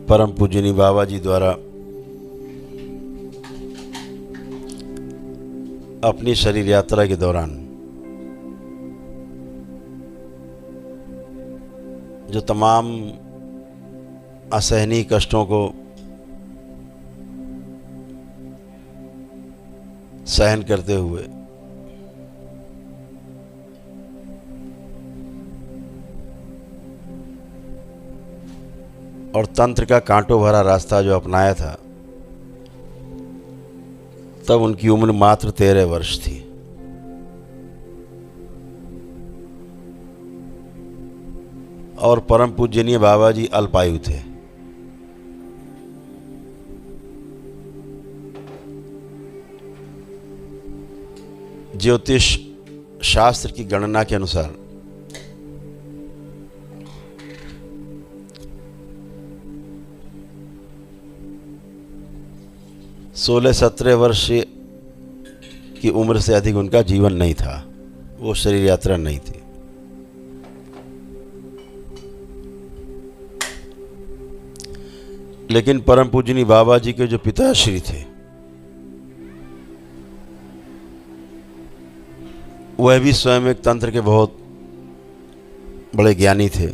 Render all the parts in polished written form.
परम पूजनीय बाबा जी द्वारा अपनी शरीर यात्रा के दौरान जो तमाम असहनीय कष्टों को सहन करते हुए और तंत्र का कांटों भरा रास्ता जो अपनाया था, तब उनकी उम्र मात्र 13 वर्ष थी। और परम पूजनीय बाबा जी अल्पायु थे। ज्योतिष शास्त्र की गणना के अनुसार सोलह 17 वर्ष की उम्र से अधिक उनका जीवन नहीं था, वो शरीर यात्रा नहीं थी। लेकिन परम पूजनीय बाबा जी के जो पिताश्री थे, वह भी स्वयं एक तंत्र के बहुत बड़े ज्ञानी थे।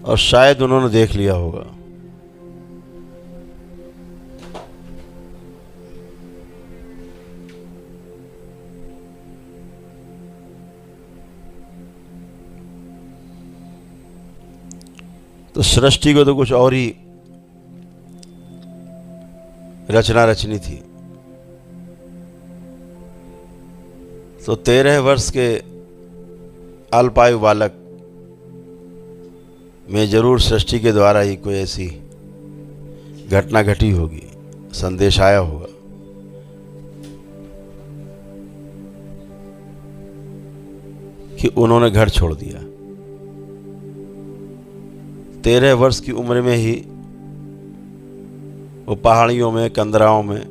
और शायद उन्होंने देख लिया होगा तो सृष्टि को तो कुछ और ही रचना रचनी थी। तो 13 वर्ष के अल्पायु बालक में जरूर सृष्टि के द्वारा ही कोई ऐसी घटना घटी होगी, संदेश आया होगा कि उन्होंने घर छोड़ दिया। 13 वर्ष की उम्र में ही वो पहाड़ियों में, कंदराओं में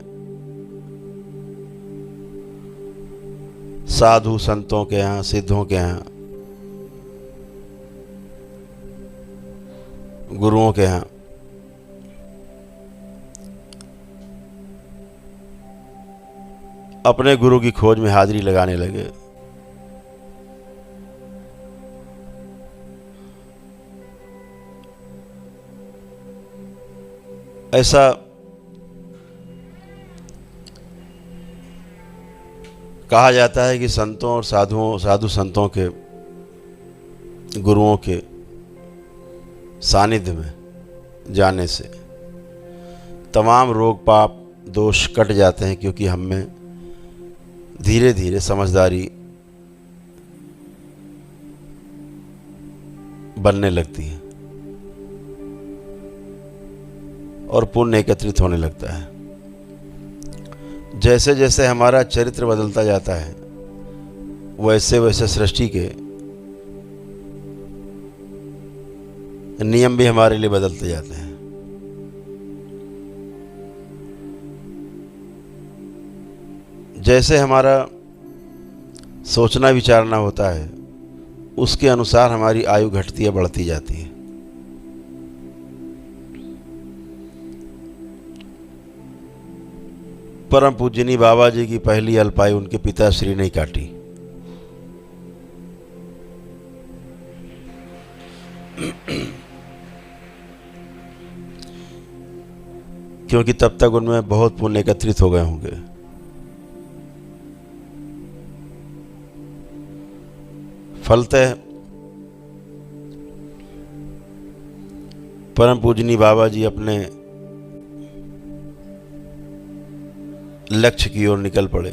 साधु संतों के यहाँ, सिद्धों के यहाँ, गुरुओं के यहाँ अपने गुरु की खोज में हाजिरी लगाने लगे। ऐसा कहा जाता है कि संतों और साधु संतों के, गुरुओं के सानिध्य में जाने से तमाम रोग पाप दोष कट जाते हैं, क्योंकि हम में धीरे धीरे समझदारी बनने लगती है और पुण्य एकत्रित होने लगता है। जैसे जैसे हमारा चरित्र बदलता जाता है, वैसे वैसे सृष्टि के नियम भी हमारे लिए बदलते जाते हैं। जैसे हमारा सोचना विचारना होता है, उसके अनुसार हमारी आयु घटती है, बढ़ती जाती है। परम पूजनीय बाबा जी की पहली अल्पायु उनके पिताश्री ने काटी। क्योंकि तब तक उनमें बहुत पुण्य एकत्रित हो गए होंगे। फलतः परम पूजनीय बाबा जी अपने लक्ष्य की ओर निकल पड़े।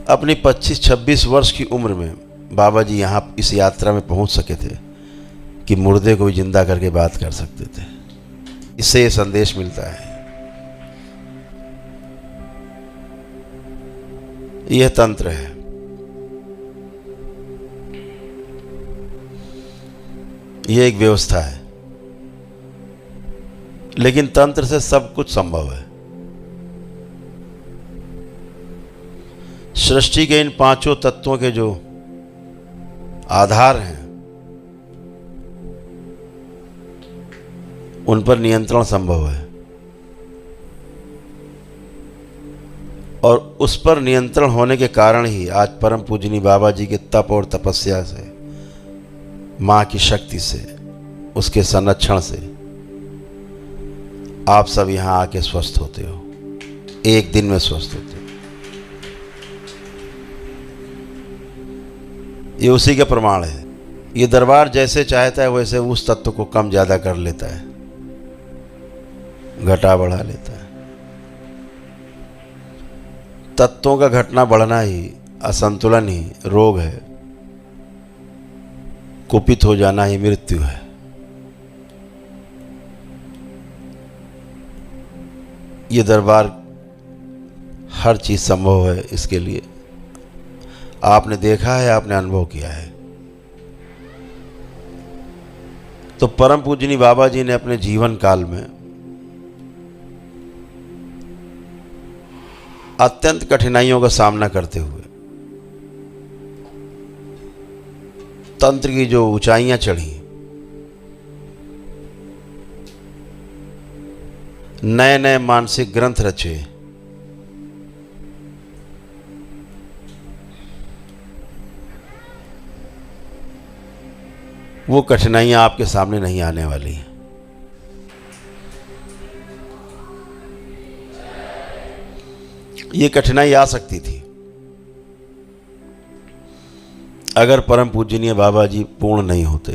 अपनी 25-26 वर्ष की उम्र में बाबा जी यहाँ इस यात्रा में पहुंच सके थे कि मुर्दे को भी जिंदा करके बात कर सकते थे। इससे ये संदेश मिलता है, यह तंत्र है। यह एक व्यवस्था है, लेकिन तंत्र से सब कुछ संभव है। सृष्टि के इन पांचों तत्वों के जो आधार हैं उन पर नियंत्रण संभव है, और उस पर नियंत्रण होने के कारण ही आज परम पूजनीय बाबा जी के तप और तपस्या से, माँ की शक्ति से, उसके संरक्षण से आप सब यहाँ आके स्वस्थ होते हो, एक दिन में स्वस्थ होते हो। ये उसी का प्रमाण है। ये दरबार जैसे चाहता है वैसे उस तत्व को कम ज़्यादा कर लेता है, घटा बढ़ा लेता है। तत्वों का घटना बढ़ना ही असंतुलन ही रोग है, कुपित हो जाना ही मृत्यु है। ये दरबार हर चीज संभव है, इसके लिए आपने देखा है, आपने अनुभव किया है। तो परम पूजनीय बाबा जी ने अपने जीवन काल में अत्यंत कठिनाइयों का सामना करते हुए तंत्र की जो ऊंचाइयां चढ़ी, नए नए मानसिक ग्रंथ रचे, वो कठिनाइयां आपके सामने नहीं आने वाली हैं। ये कठिनाई आ सकती थी अगर परम पूजनीय बाबा जी पूर्ण नहीं होते।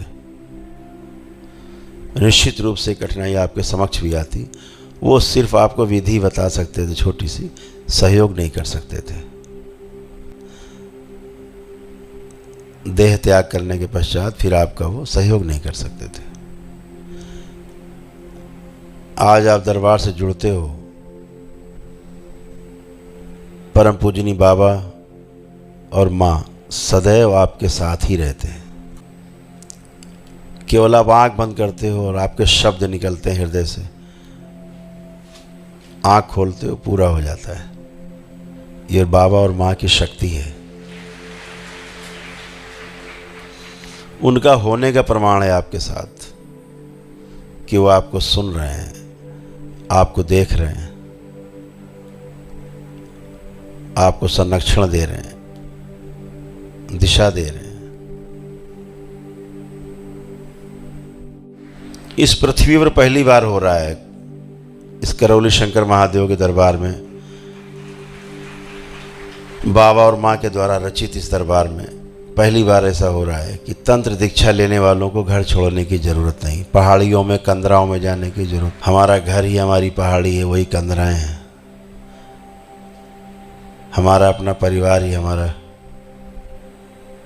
निश्चित रूप से कठिनाई आपके समक्ष भी आती, वो सिर्फ आपको विधि बता सकते थे, छोटी सी, सहयोग नहीं कर सकते थे। देह त्याग करने के पश्चात फिर आपका वो सहयोग नहीं कर सकते थे। आज आप दरबार से जुड़ते हो, परम पूजनीय बाबा और माँ सदैव आपके साथ ही रहते हैं। केवल आप आंख बंद करते हो और आपके शब्द निकलते हैं हृदय से, आंख खोलते हो पूरा हो जाता है। ये बाबा और माँ की शक्ति है, उनका होने का प्रमाण है आपके साथ कि वो आपको सुन रहे हैं, आपको देख रहे हैं, आपको संरक्षण दे रहे हैं, दिशा दे रहे हैं। इस पृथ्वी पर पहली बार हो रहा है, इस करौली शंकर महादेव के दरबार में, बाबा और माँ के द्वारा रचित इस दरबार में पहली बार ऐसा हो रहा है कि तंत्र दीक्षा लेने वालों को घर छोड़ने की ज़रूरत नहीं, पहाड़ियों में कंदराओं में जाने की ज़रूरत। हमारा घर ही हमारी पहाड़ी है, वही कंदराएं हैं। हमारा अपना परिवार ही हमारा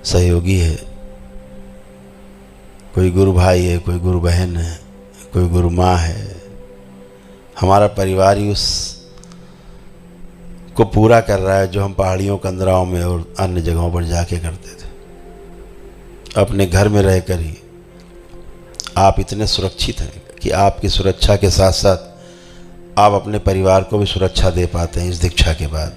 सहयोगी है। कोई गुरु भाई है, कोई गुरु बहन है, कोई गुरु माँ है। हमारा परिवार ही उस को पूरा कर रहा है जो हम पहाड़ियों, कंदराओं में और अन्य जगहों पर जाके करते थे। अपने घर में रहकर ही आप इतने सुरक्षित हैं कि आपकी सुरक्षा के साथ साथ आप अपने परिवार को भी सुरक्षा दे पाते हैं इस दीक्षा के बाद।